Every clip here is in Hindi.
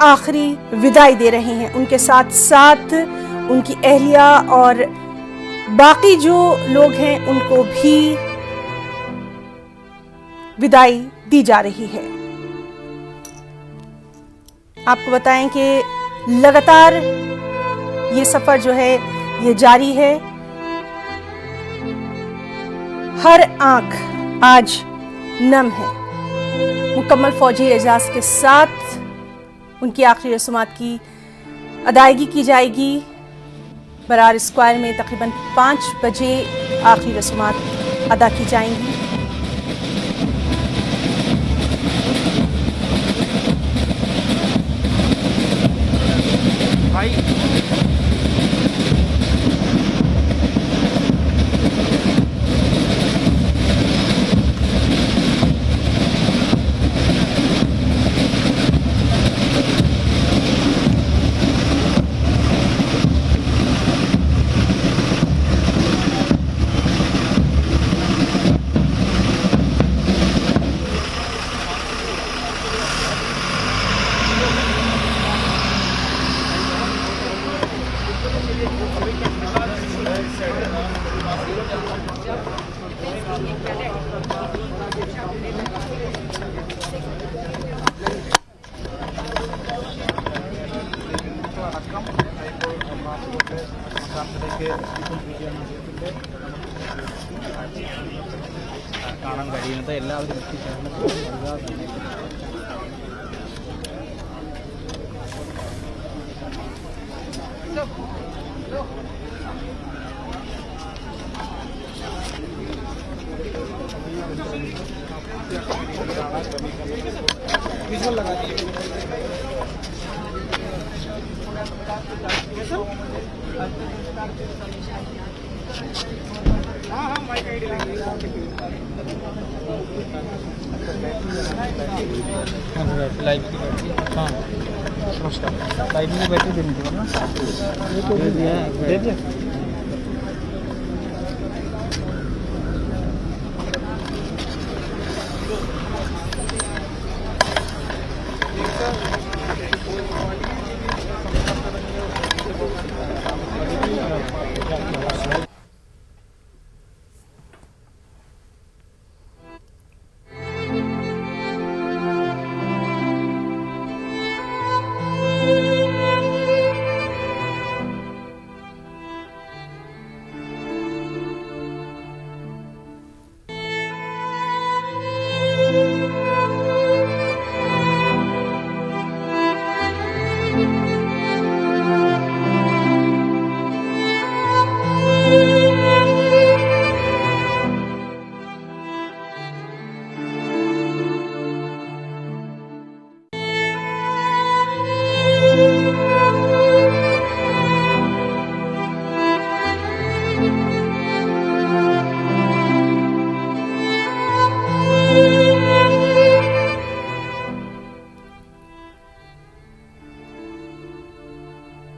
आखिरी विदाई दे रहे हैं। उनके साथ साथ उनकी अहलिया और बाकी जो लोग हैं उनको भी विदाई दी जा रही है। आपको बताएं कि लगातार ये सफर जो है ये जारी है। हर आंख आज नम है। मुकम्मल फौजी एजाज के साथ उनकी आखिरी रस्मात की अदायगी की जाएगी। बरार स्क्वायर में तकरीबन 5 बजे आखिरी रस्मात अदा की जाएंगी। കാണാൻ കഴിയുന്നത് എല്ലാവരും എത്തിച്ചേർന്ന് लगा दिए। लाइव की बैटरी, हाँ नमस्कार, लाइव की बैटरी देनी थी ना, दे दिया।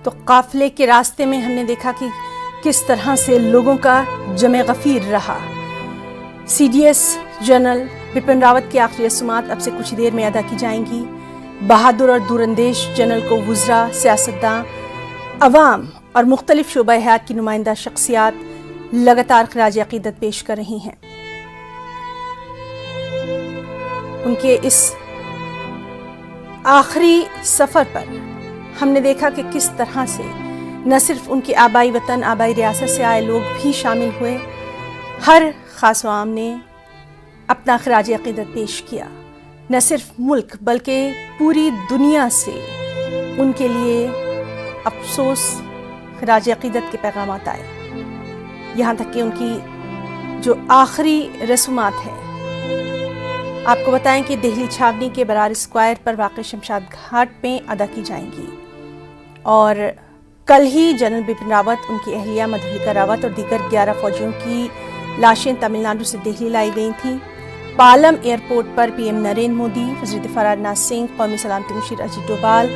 तो काफिले के रास्ते में हमने देखा कि किस तरह से लोगों का जमे गफीर रहा। सीडीएस जनरल बिपिन रावत की आखिरी रस्मात अब से कुछ देर में अदा की जाएंगी। बहादुर और दूरंदेश जनरल को वुज़रा, सियासतदान, अवाम और मुख्तलिफ शोबा हयात की नुमाइंदा शख्सियात लगातार खराज अकीदत पेश कर रही हैं। उनके इस आखिरी सफ़र पर हमने देखा कि किस तरह से न सिर्फ उनके आबाई वतन, आबाई रियासत से आए लोग भी शामिल हुए, हर ख़ास आवाम ने अपना खराज अकीदत पेश किया। न सिर्फ मुल्क बल्कि पूरी दुनिया से उनके लिए अफसोस, खराज अकीदत के पैगामात आए। यहाँ तक कि उनकी जो आखिरी रस्मात हैं, आपको बताएं कि दिल्ली छावनी के बरार स्क्वायर पर वाक़ शमशाद घाट में अदा की जाएंगी। और कल ही जनरल बिपिन रावत, उनकी अहलिया मधुलिका रावत और दीगर 11 फौजियों की लाशें तमिलनाडु से दिल्ली लाई गई थीं। पालम एयरपोर्ट पर पीएम नरेंद्र मोदी, वज़ीर दिफ़ा राजनाथ सिंह, कौमी सलामती मुशीर अजीत डोभाल,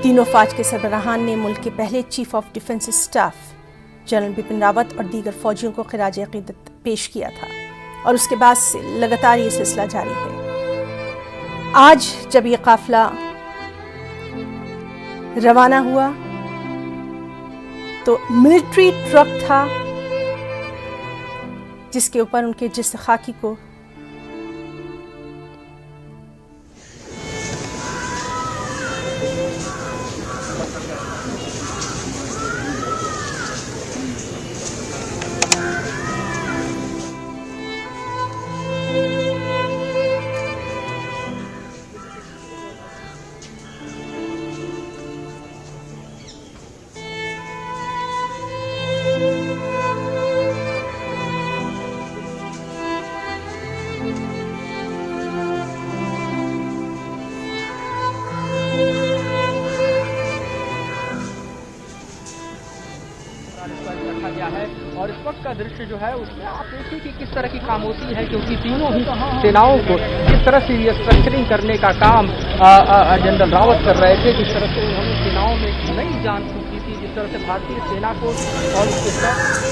तीनों फ़ौज के सरबराहान ने मुल्क के पहले chief of defence staff general Bipin Rawat और दीगर फौजियों को खिराज अक़ीदत पेश किया था। और उसके बाद से लगातार ये सिलसिला जारी है। आज जब ये काफ़िला रवाना हुआ तो मिलिट्री ट्रक था जिसके ऊपर उनके जिस्म खाकी को रखा गया है। और इस वक्त का दृश्य जो है उसमें आप देखिए कि किस तरह की खामोशी है, क्योंकि तीनों ही सेनाओं को जिस तरह से ये स्ट्रक्चरिंग करने का काम जनरल रावत कर रहे थे, जिस तरह से उन्होंने सेनाओं में नई जान फूंकी थी, जिस तरह से भारतीय सेना को और उसके साथ